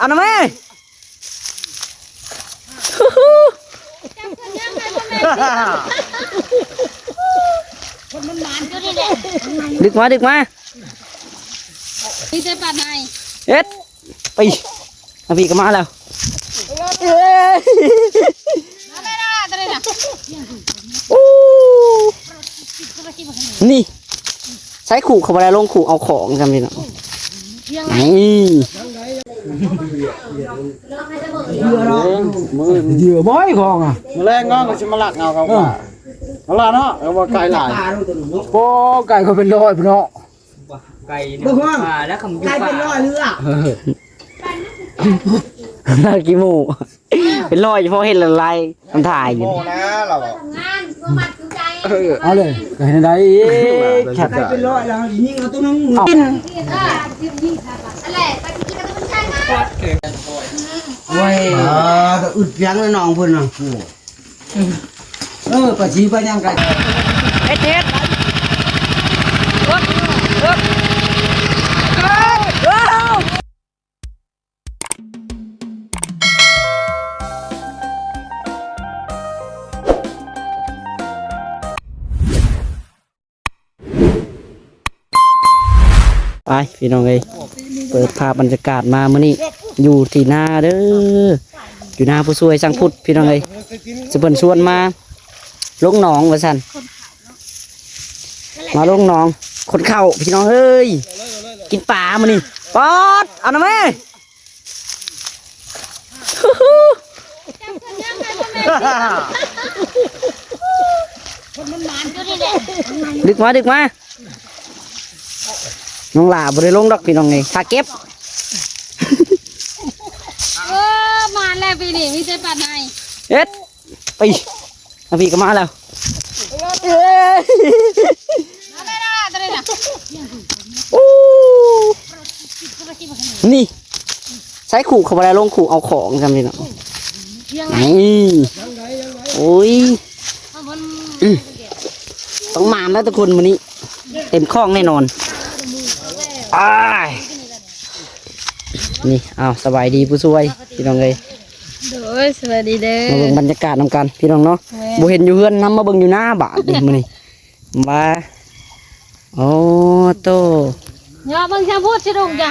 เอาหน่อยไหมดึกมาพี่จะปัดไหนเอ็ดไปพี่ก็มาแล้วนี่ใช้ขู่เขาไปลงขู่เอาของกันพี่น้องนี่เยอะบ่อยของอ่ะแรงงอก็จะมาลักเงาเขาเอาละเนาะเอาว่าไก่หลายโอ้ไก่เขาเป็นร้อยพี่น้องไก่เนี่ยป่าแล้วคำไก่เป็นร้อยเรือน่ากินหมูเป็นร้อยเฉพาะเห็นละลายทำถ่ายอยู่นะเราเอาเลยไก่ไหนไก่เป็นร้อยแล้วยิงเอาตัวน้องกินอะไรไปกินกันไม่ใช่นะไว้อึดยังเลยน้องเพิ่นน่ะปะชีปะยังไก่เฮ็ดไปพี่น้องเอ้ยเปิดภาพบรรยากาศมาเมื่อนี้อยู่ที่นาเด้ออยู่นาผู้ช่วยสร้างพุทธพี่น้องเอ้ยจะเปิ่นชวนมาลงหนองว่าซั่นมาลงหนองคนเข้าพี่น้องเอ้ยกินปลามื้อนี้ปอดเอาหน่อยไหมดึกมาน้องหลาบริลงดอกพี่น้องไงถ้าเก็บมาแล้วพี่นี่พี่จะปัดไหนเอ็ดไปพี่ก็มาแล้วนี่ใช้ขู่เขาไปลงขู่เอาของกันพี่น้องนี่โอ้ยต้องมาแล้วทุกคนวันนี้เต็มคล้องแน่นอนนี่เอาสบายดีผู้ช่วยพี่น้องเลยโดยสวัสดีเด้อมาเบิ่งบรรยากาศนำกันพี่น้องเนาะบ่เห็นอยู่เฮือนนำมาเบิ่งอยู่หน้าบาทดิมื้อนี้มาโอ้โตย่อเบิ่งชาพูดสิลุงจ้ะ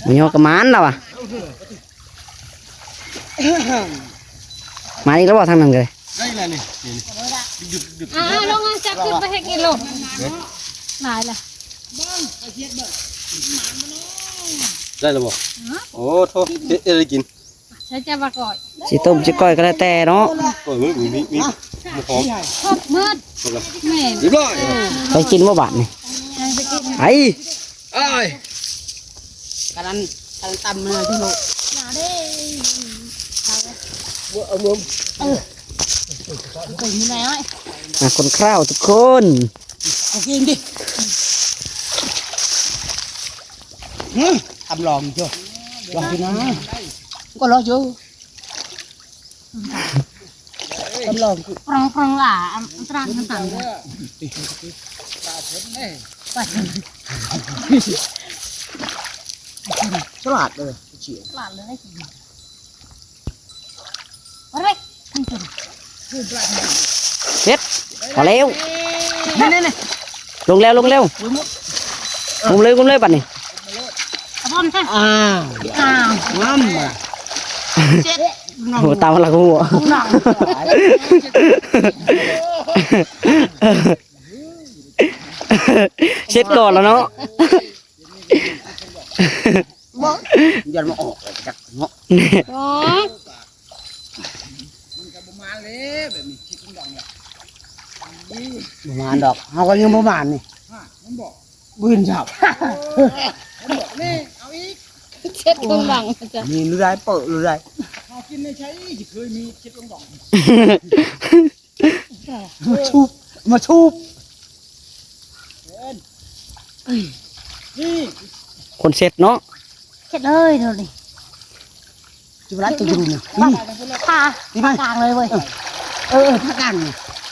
มีฮอกระมานแล้วอ่ะมาอีกแล้วบ่ทางนั้นเลยได้แล้วนี่ลงจับขึ้นไปให้กินลงหลายละได้แล้วบ่โอ้โทษอะไรกินใช้จะมาก่อยสิต้มสิก้อยก็แล้วแต่เนาะโอ้ยมีหอมมืดแม่เรียบร้อยไปกินบ่บาทนี่ไอ้กันตำเลยพี่โลคนอยู่ไหนไอ้คนข้าวทุกคน กินดิทำลองจ้ะลองกินนะก็รออยู่ทำลองปรองล่ะตรังกันต่างไปฉลาดเลยเฉียฉลาดเลยอะไรทั้งตัวเฮ็ดพอแล้วนี่ลงเร็วกุมเลยบัดนี้บอลใช่งามโหตามมาละกูเช็ดก่อนแล้วเนาะยันมาออกจากเนาะประมาณเลยแบบนี้คิดดอกเนี่ยประมาณดอกเขาก็ยังประมาณนี่มันบอกบืนจับบอกนี่เอาอีกเช็ดตรงหลังจ้ะมีรู้ได้เปิดรู้ได้เขากินในใช้เคยมีเช็ดลงดอกมาชูบนี่คนเช็ดเนาะเช็ดเลยเดี๋ยวนี้จุฬาตัวจุ่มเนี่ยทากลางเลยเว้ยทากลาง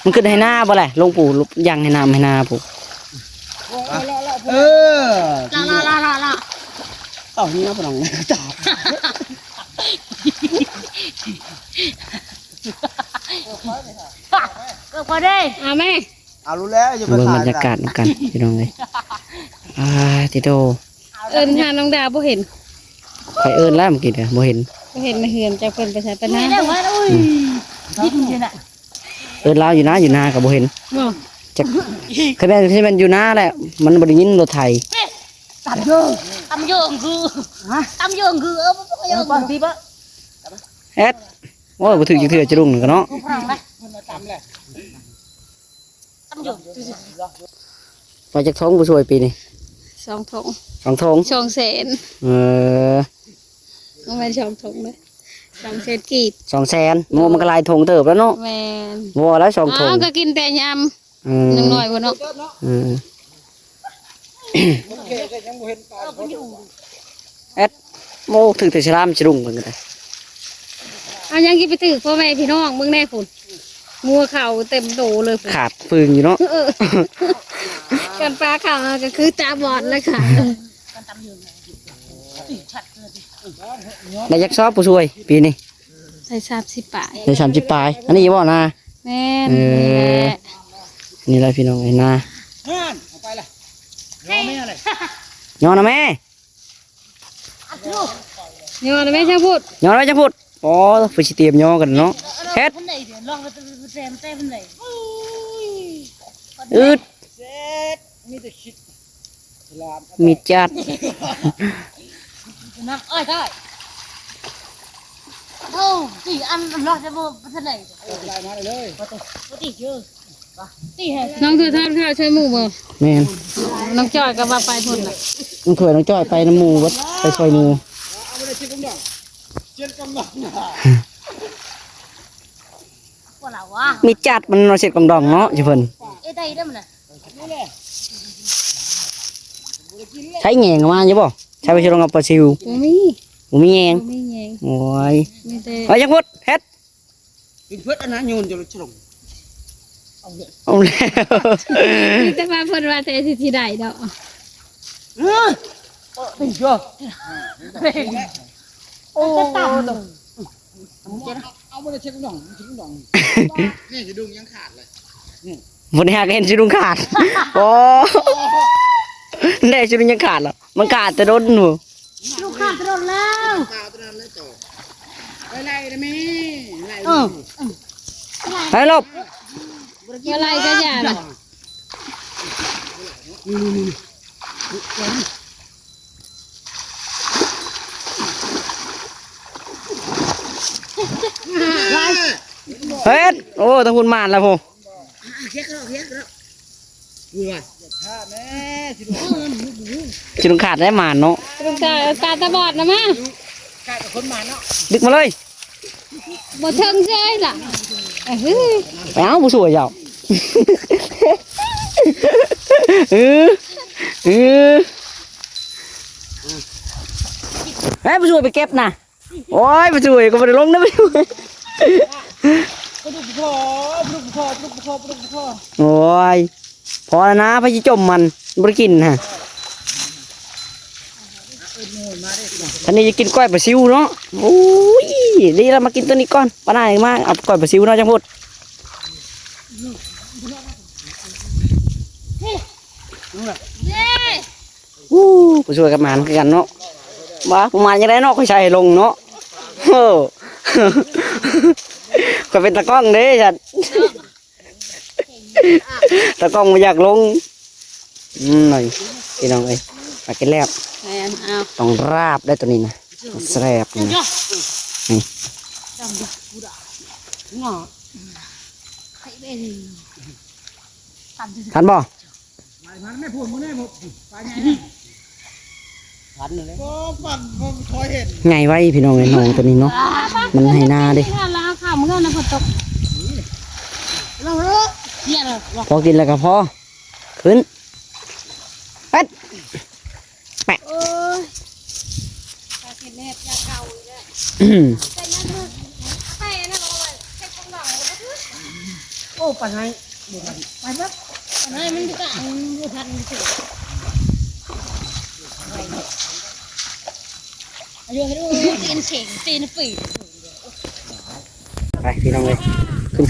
มันขึ้นให้หน้าบ่แหละลงปู่ยังให้น้ำให้หน้าปู่ละ เอานี่นะพี่น้องจ้า ก็พอได้แม่ เอารู้แล้วจะไป เบิ่ง ขา บร ย รยากาศกันพี่น้องเลยติโต เอิญหาน้องดาบ่เห็น ใครเอิ้นแล้วเมื่อกี้เนี่ยบ่เห็น บ่เห็นในเฮือนจะเพิ่นไปใช้ไปนะ เอิ้นลาวอยู่นาก็บ่เห็น บ่ จักคะแนนที่มันอยู่นาแหละมันบ่ได้ยินรถไถ ตำโยงคือตำโยงคือบ่โยงบ่สิบ่ เฮ็ดโอ้ยบ่ถึกจักเทื่อจะรุ่งกันเนาะ ฟังได้ตำโยง ไปจักท้องผู้ช่วยปีนี้ 2ถุง 2ท้อง 2แสน เออ บ่แม่น2ถุงเด้2แสนกีบ 200,000โมมันก็หลายทงเติบแล้วเนาะ แม่น บ่แล้ว2ทง ก็กินแต่ยำ อืม นึงน้อยบ่เนาะ อืมเอ็ดโมถึงแต่ชรามจะรุ่งกันก็ได้ เอายังกินไปถือพ่อแม่พี่น้องมึงแน่พุ่นงัวเข่าเต็มโตเลยพุ่น ขาดฟืงอยู่เนาะ กันปลาเข่าก็คือตาบอดเลยค่ะ ได้ยักษ์ซอบผู้ช่วยปีนี้ ใส่30 บาท ได้30ปลายอันนี้บ่นา แม่น เออ นี่แหละ นี่แหละพี่น้องไอ้นา เอาไปเลยรอไม่อะไร ย้อนนะแม่ ยอดแม่ช่างพูด ย้อนไว้จะพูดอ๋อไปสิเตรียมย้อนกันเนาะเฮ็ดอึด เซ็ตมีแต่คิดลาม มีจัด น้ำอ้อยได้โอ้ตีอันรอดจะบ่ทันไหน ไล่มาเลย ตีเยอะตีแฮน้องคือทานข้าวช่วยหมู่บ่ แม่น น้องจอยก็ว่าไปพุ่นน่ะ น้องถวยน้องจ้อยไปน้ำหมูวัดไปซอยหมู เอาไปเลยชิดกำลังเจ็ดกำลังนะ ว่าล่ะวะ มีจัดมันเนาะเสร็จกำดองเนาะจิเพิ่น เอ้ได้ได้มันน่ะ ใช้แหงงมาอยู่บ่ใช้ไปชิลงกับปลาซิว บ่มี บ่มีแหง บ่มีแยง โอ้ย มีแต่ เอาจังพูดเฮ็ด กินเพื่อนอันนั้นโยนจะลุกฉลอง เอาแล้ว มีแต่ว่าเพิ่นว่าแต่สิได้ดอก เป็นชัวโอ้เอาไปเลยชิดกำลังชิดกำลังนี่จะดุงยังขาดเลย บนนี้ก็เห็นชิลุงขาด โอ้ได้ชิลุงยังขาดเหรอมันขาดแต่โดนหนู ลูกค้าตลอดแล้ว ข้าวตัวนั้นเลยต่อไล่ได้ไหมไล่ ไปหลบ อะไรก็อย่าน่ะ เฮ็ดโอ้ตะคุณมานแล้วพง เคี้ยแล้วดูว่าข้าแม่สิดู ชิลุงขาดได้มานเนาะ ลูกตาตาบอดนะมา ข้ากับคนมาเนาะ ดึกมาเลย บ่เทิงเซ้ยล่ะเฮ้ย ไปเอาผู้สวยเจ้า เออเออเฮ้ยผู้สวยไปเก็บนะโอ้ยผู้สวยก็ไม่ได้ลงนะผู้สวย ปลุกคอปลุกคอปลุกคอปลุกคอ โอ้ยพอแล้วนะพระจิจมมันบริกินฮะท่านนี้จะกินก้อยปลาซิวเนาะโอ้ยดีแล้วมากินตัวนี้ก่อนป้าหน้าอีกมาเอาก้อยปลาซิวเนาะจังพูดอู้ผู้ช่วยกับหมานคือกันเนาะบ้าประมาณยังไงเนาะค่อยใช้ลงเนาะโอ้ ก็เป็นตะกล้องเด้ฉันตะกล้องมาอยากลงหน่อยพี่น้องเอ้ยมากินแลบ แม่นเอา ต้องราบได้ตัวนี้นะแซ่บนี่นะนี่ ให้เป็นตำ ทันบ่ มันไม่พูดมึงได้หมดไปไงพันเลยก็ปั่นผมคอยเห็น ไงไว้พี่น้องไอ้น้องตัวนี้เนาะมันให้หน้าเดิ ถ้าลาข้าวมันก็นะฝนตกเราเลิกเสียเลย พอกินแล้วก็พอขึ้นเป็ด โอ้ยตากินเน็บยาเก่าเลย ใส่นั่นเลยใส่นั่นเอาไว้ใส่กระเป๋าก็ได้ โอ้ปั่นไง ไปปั๊บอันนั้นมันจะกางดูทันสิ อายุให้ดูตีนเฉ่งตีนปีด ไปพี่น้องเลย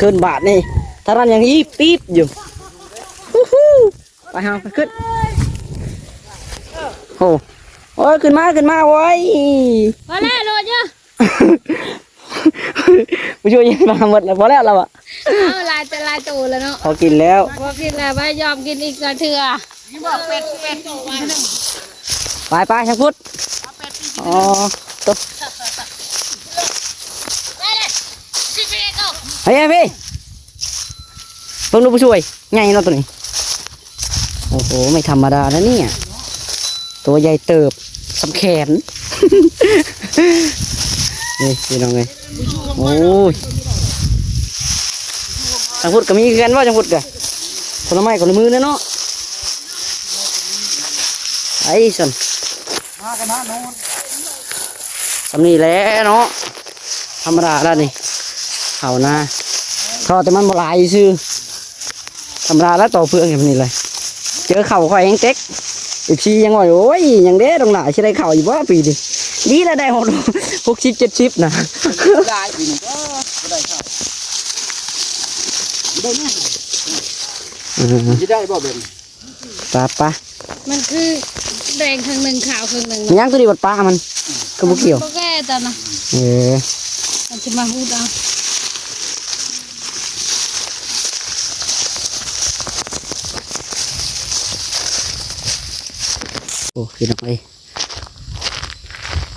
ขึ้นบาทนี่ถ้ารันอย่างนี้ปี๊บอยู่ฮู้ฮู้ไปเฮาไปขึ้นโอ้โอ้ยขึ้นมาโว้ย พอแล้วโดนเยอะ ผู้ช่วยยังมาหมดแล้วพอแล้วเราอะ เอาลายแต่ลายตูแล้วเนาะ พอกินแล้ว พอกินแล้วไม่ยอมกินอีกกระเทือ ไปช่างพุทธอ๋อตัว ไปเลยสิบเอ็ด เฮ้ยพี่เพิ่งรู้ผู้ช่วยไงเนาะตัวนี้โอ้โหไม่ธรรมดานะเนี่ยตัวใหญ่เติบสำแขน นี่พี่น้องเลยโอ้ยจังพุดก็มีกันว่าจังพุดกะคนละไม้คนละมือเนาะไอ้สัน มากันนะโน่น สำนีแหล้วเนาะธรรมดาแล้วนี่เขานะทอแต่มันบ่หลายซื่อธรรมดาแล้วต่อเพื่อนแบบนี้เลยเจอเข่าควายยังเต็กอีกทียังว่าโอ้ยยังเด้ตรงหน้าใช่ได้เข่าอยู่บ่ปีดิดีแล้วได้หมด60-70นะ ได้อีกหนึ่งก็ได้ครับได้ไหมจะได้บ่เบน ปะ มันคือแดงครึ่งหนึ่งขาวครึ่งหนึ่ง มันยังตัวนี้บดปลามันก็บุเกี่ยว ก็แก่ตอนนะ เออ มันจะมาหูดเอา โอ้พี่น้องเอ้ย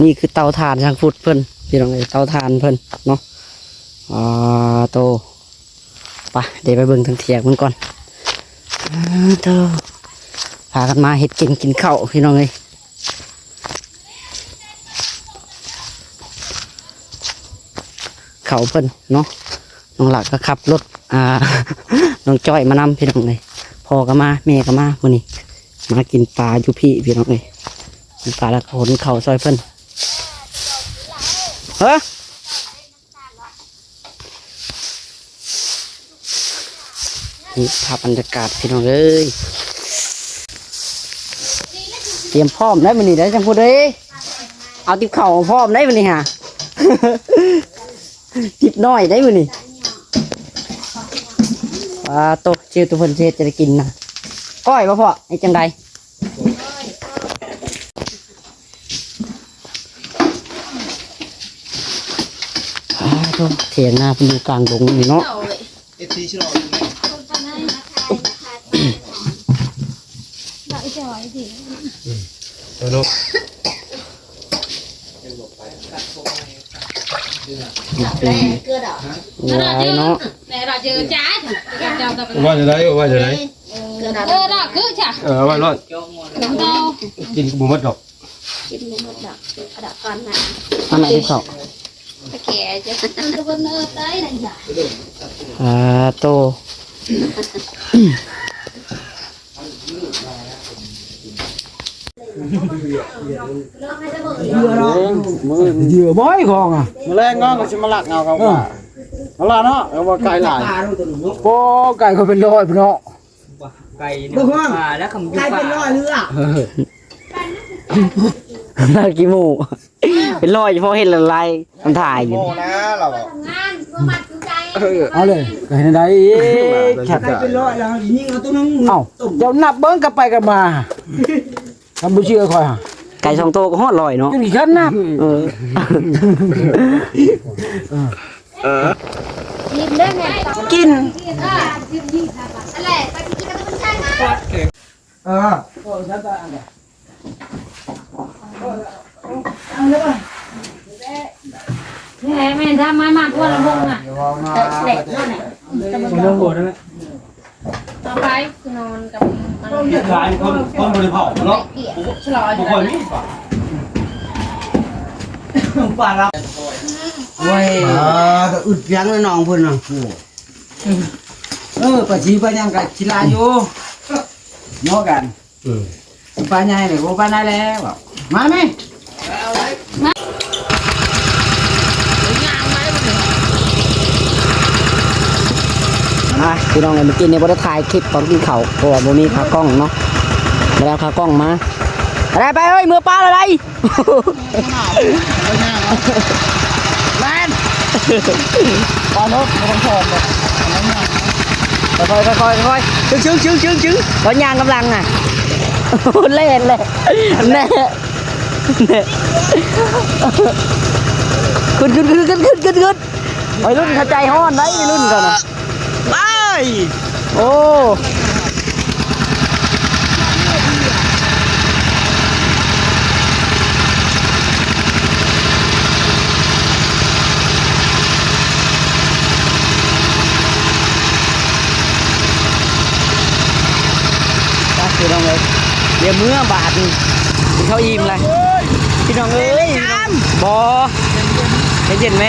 นี่คือเตาถ่านช่างฟุดเพิ่นพี่น้องเอ้ยเตาถ่านเพิ่นเนาะโตไปเดี๋ยวไปเบิ่งทางเถียงมันก่อนโตพากันมาเห็ดกินข้าวพี่น้องเอ้ยเขาเพิ่นเนาะน้องหลักก็ขับรถน้องจ้อยมานำพี่น้องเอ้ยพ่อก็มาแม่ก็มามื้อนี้มากินปลาอยู่พี่น้องเอ้ยกินปลาแล้วก็ขนเข่าซอยเพิ่นเฮ้ยนี่ภาพบรรยากาศพี่น้องเอ้ยเตรียมพร้อมได้มื้อนี้ได้จังพูดเด้ยเอาติบเข่าพร้อมได้มื้อนี้ฮะ ติบน้อยได้มื้อนี้โตชื่อตัวเพิ่นเฮ็ดจะได้กินนะก้อยบ่พ่อไอ้จังใดโตเถียงหน้าเพิ่นอยู่กลางดงนี่เนาะ เอฟซีชิโร่ ได้ใช่ไหมสิ ว้ายเนาะ แต่เราเจอจ้าเจ้ากับ ว่าจะได้ว่าจะได้ เราคือจ้ะ ว่ารอด เรา กินบุ้มดดอก อันไหนที่เขา แก่จะตัวเนื้อเต้ยนั่นจ้ะ โตเหยื่อบ่อยของอ่ะ มาแรงงอก็จะมาลักเงาเขาว่าเอาละเนาะเอาว่าไกลหลาย โอ้ไก่เขาเป็นร้อยพี่น้อง ไก่เนี่ยปลาแล้วคำยุ ไก่ ปลา เป็นร้อยเรือ น่ากี่หมูเป็นรอยเฉพาะเห็นละลายมันถ่ายอยู่ โง่นะเราอะ งานก็มัดกุญแจ เอาเลยไก่ในใดไก่เป็นร้อยแล้วยิงเอาตัวนึงเอ้าเดี๋ยวนับเบิ้งกลับไปกันมาทำบุเชื่อคอยฮะ ไก่2 โตก็ฮอด100เนาะ จังกี่ขั้นนับ เออ กินได้ไง กิน อะไรไปกินกับมันใช่ไหม โอ้ฉันก็อันเดียว แม่ทำไมมากกว่าละวงอ่ะ เด็กนั่นแหละ เรื่องโหดไหม ต่อไปนอนกับมัน หลายคนบริภาคเนาะบุคคลนี้ ปลาเรา โอ้ยก็อึดยังเลยน้องเพิ่นน่ะปะชีปะยังกับชิลาอยู่เนาะกันปลาใหญ่เลยโอ้ปลาใหญ่แล้วมาไหม พี่น้องเลยเมื่อกี้เนี่ยบ่ได้ถ่ายคลิปตอนกินข้าวเพราะว่าบ่มีขากล้องเนาะบ่ได้เอาขากล้องมา อะไรไปเอ้ยมือปลาอะไร แลนปลาโนกมันต้องเลย ค่อยชึ้งตอนยางกำลังอ่ะเล่นเลยแน่ขึ้นไปรุ่นเข้าใจห้อนไหมรุ่นกันนะ ไป โอ้พี่น้องเอ้ยเดี๋ยวมื้อบาทนี่เขาอิ่มเลยพี่น้องเอ้ยบอเย็นไหม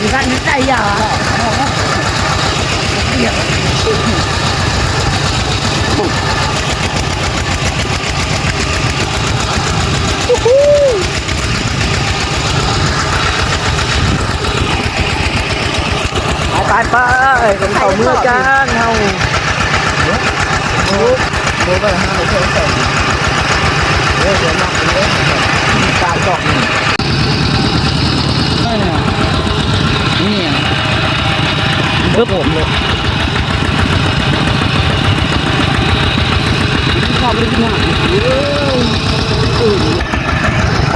มีการนึกใจอย่าไปผมเขาเมื่อกันเฮา โบไปหาเพื่อนใส่เดี๋ยวนักเลยตาจอกนี่เพื่อผมเลย ไปไป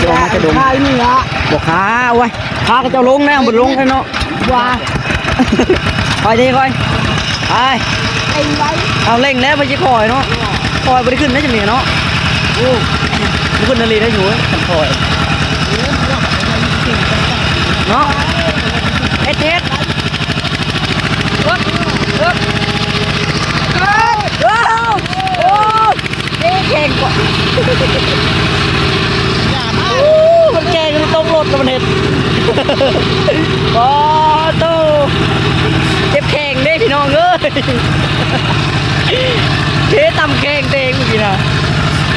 จะลงจะดม ใช่นี่ละ บอกขาไว้ขาก็จะลงแล้วบนลงแล้วเนาะ ว่า คอยดีคอยไป ไอ้ไว้ เอาเร่งแล้วไปจะคอยเนาะคอยไปขึ้นได้จังเลยเนาะโอ้มันขึ้นนาลีได้อยู่กันคอยเนาะเอ็ดรถโอ้เก่งกว่ามันเก่งมันต้องรถแล้วมันเห็ดโอ้ตู้เจ็บแข่งได้พี่น้องเอ้ยเจ๊ตำแข่งเต็งเมื่อกี้นะ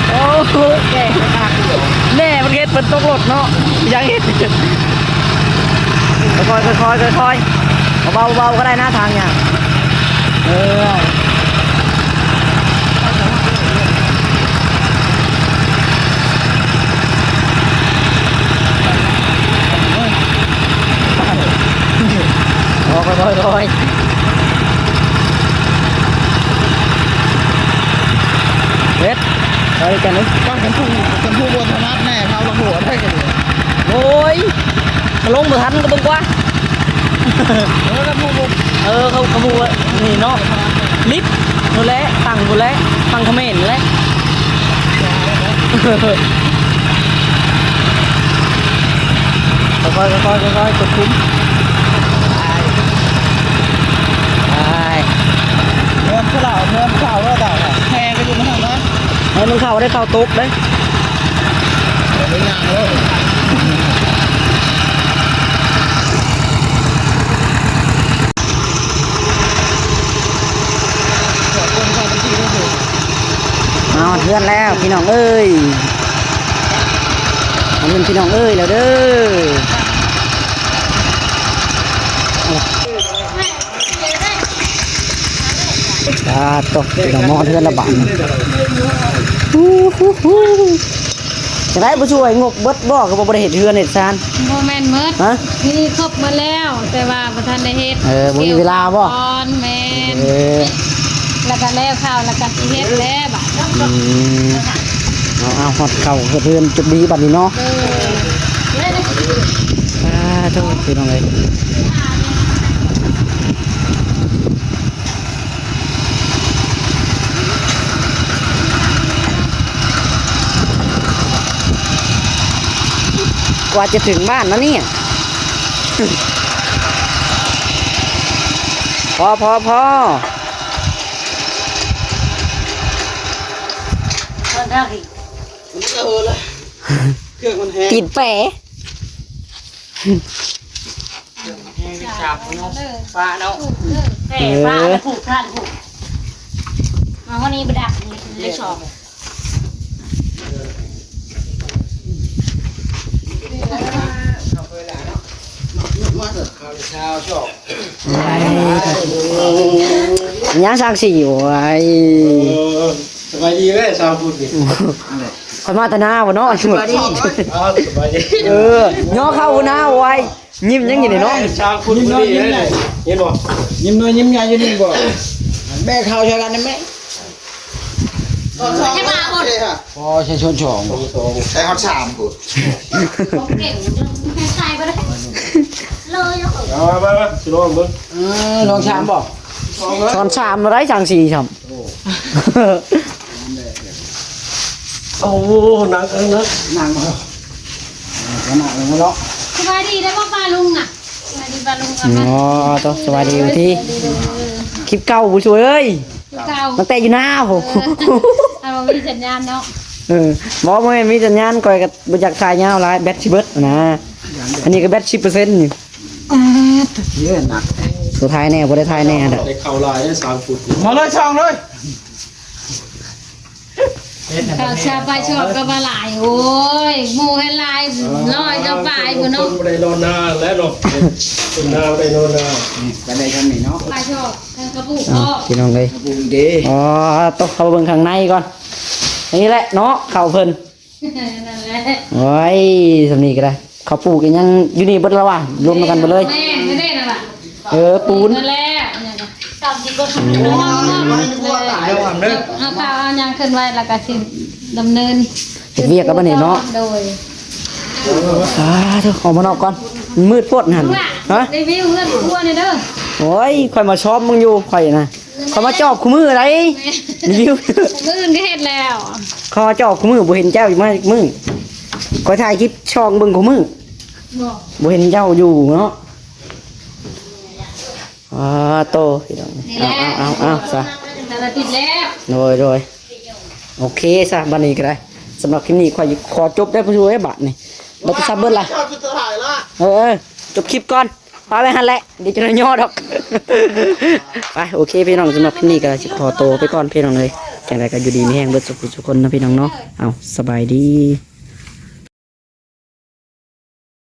โอ้โหแข่งแน่มันเห็ดมันต้องรถเนาะยังเห็ดค่อยเบาก็ได้นะทางอย่างค่อยเฮ็ดไปกันเลย ต้องกันผู้บนธนัดแน่เขาละหัวได้กันเลย โอ้ยลงมือทันก็บึงกว่า แล้วก็ผู้บน เขาขโมยนี่เนาะลิฟต์นู่นแหละตั้งนู่นแหละตั้งเขมรแหละค่อยกดคุ้มไป เพิ่มข้าวว่าได้แพงก็อยู่ไม่ทำนะ ให้มันเข้าได้เข้าตกเลย ไม่งานเลย เอาเพื่อนแล้วพี่น้องเอ้ยเอาเงินพี่น้องเอ้ยแล้วเด้อตกพี่น้องมอเพื่อนละบาทจะได้ผู้ช่วยงกเบิดบ่ก็บ่ได้เห็ดเฮือนเห็ดซาน โมแมนเมิด ฮะ นี่ครบมาแล้ว แต่ว่าประธานได้เฮ็ด บ่มีเวลาบ่ ตอนแมน เออ แล้วก็แล้วข้าวแล้วก็สิเฮ็ดแล้วบัด เอาฮอดเข่าเฮือนจุดดีบัดนี้เนาะโทษพี่น้องเอ้ยกว่าจะถึงบ้านนะเนี่ยพอเครื่องมันแห้ง ติดแปะ จับเนาะปลาเนาะ แต่ฟ้าไปผูกท่านผูกมาวันนี้ไปดักนี่เลขสอง มา ข้าวเช้าชอบ ยังสร้างสี่โอ้ย สบายดีไหมชาวพุทธนี่ คนมาแตหน้าวะเนาะสบายดี สบายดี ย่อเข้าหน้าไว้ยิ้มยังอยู่ในเนาะ ชาวพุทธนี่เห็นบ่ ยิ้มน้อยยิ้มใหญ่อยู่นี่บ่แม่ข้าวช่วยกันได้ไหม ให้มาหมด พอใช้ชนช่อง ใช้ฮอตชามกู ผมเก่งให้ใส่ไปเลยเลยแล้ว เอามาสิลองเบิ่ง ลองชามบอก ช้อนชามอะไรสร้างสี่ชาม โอ้หนังนัก นั่งเอาขนาดนี้เนาะ สบายดีได้ป่ะปลาลุงน่ะสบายดีปลาลุงอ่ะ อ๋อตัวสวัสดีอยู่ที่คลิปเก่าผู้ช่วยเอ้ย เก่า ตั้งแต่อยู่หน้าผม เอามีสัญญาณเนาะ บอกว่ามีสัญญาณก่อยกับบริจาคทายยาวหลายแบตชิเบิร์ตนะอันนี้ก็แบต10%นี่ เยอะหนัก สุดท้ายแน่บ่ได้ทายแน่เด้อ ได้เข้าลายชาวพุทธ มาเลยช่องเลย ข่าวชาไปชอบก็มาหลายโอ้ยหมูให้ลายลอยจะไปบุเนาะ คนได้นอนนาแล้วเนาะคนนาได้นอนนา กันได้กันนี่เนาะ ไปชอบทั้งกระปุก อ้า ก็ วพี่น้องเลย บุญดี อ๋อต้องเข้าเบิ่งข้างในก่อนนี่แหละเนาะเข้าเพิ่น นั่นแหละ โอ้ยสำนีก็ได้เขาปลูกกันยังอยู่นี่เบิดแล้วว่ะรวมกันหมดเลย แม่ไม่ได้น่ะล่ะ ปูน นั่นแหละตามที่กฎหมายเอาข่าวเอายังขึ้นไว้แล้วก็สิดำเนิน เฮ็ดเวียกกับบัดนี้เนาะ โดย เถอะออกมานอกก่อนมันมืดโพดหั่นฮะ รีวิวเรื่องครัวนี่เด้อ โอ้ยข่อยมาชอบมึงอยู่ข่อยนะข่อยมาจอบคู่มืออะไรรีวิว มื้ออื่นก็เฮ็ดแล้ว ข่อยมาจอบคู่มือบ่เห็นเจ้าอยู่มามือข่อยถ่ายคลิปช่องเบิ่งคู่มือ บอก บ่เห็นเจ้าอยู่เนาะโตพี่น้อง นี่แหละ เอาซะ แต่ละติดแล้ว โดยโอเคซะบัดนี้ก็ได้สำหรับคลิปนี้ข่อยขอจบได้ผู้ช่วยบัดนี่บ่ต้องซับเบิ่งล่ะจบคลิปก่อนพาไปหั่นแหละเดี๋ยวจะได้ย่อดอก ไปโอเคพี่น้องสำหรับคลิปนี้ก็สิขอโตวไปก่อนพี่น้องเลยจังไดก็อยู่ดีมีแฮงเบิดสุขทุกคนนะพี่น้องเนาะเอาสบายดี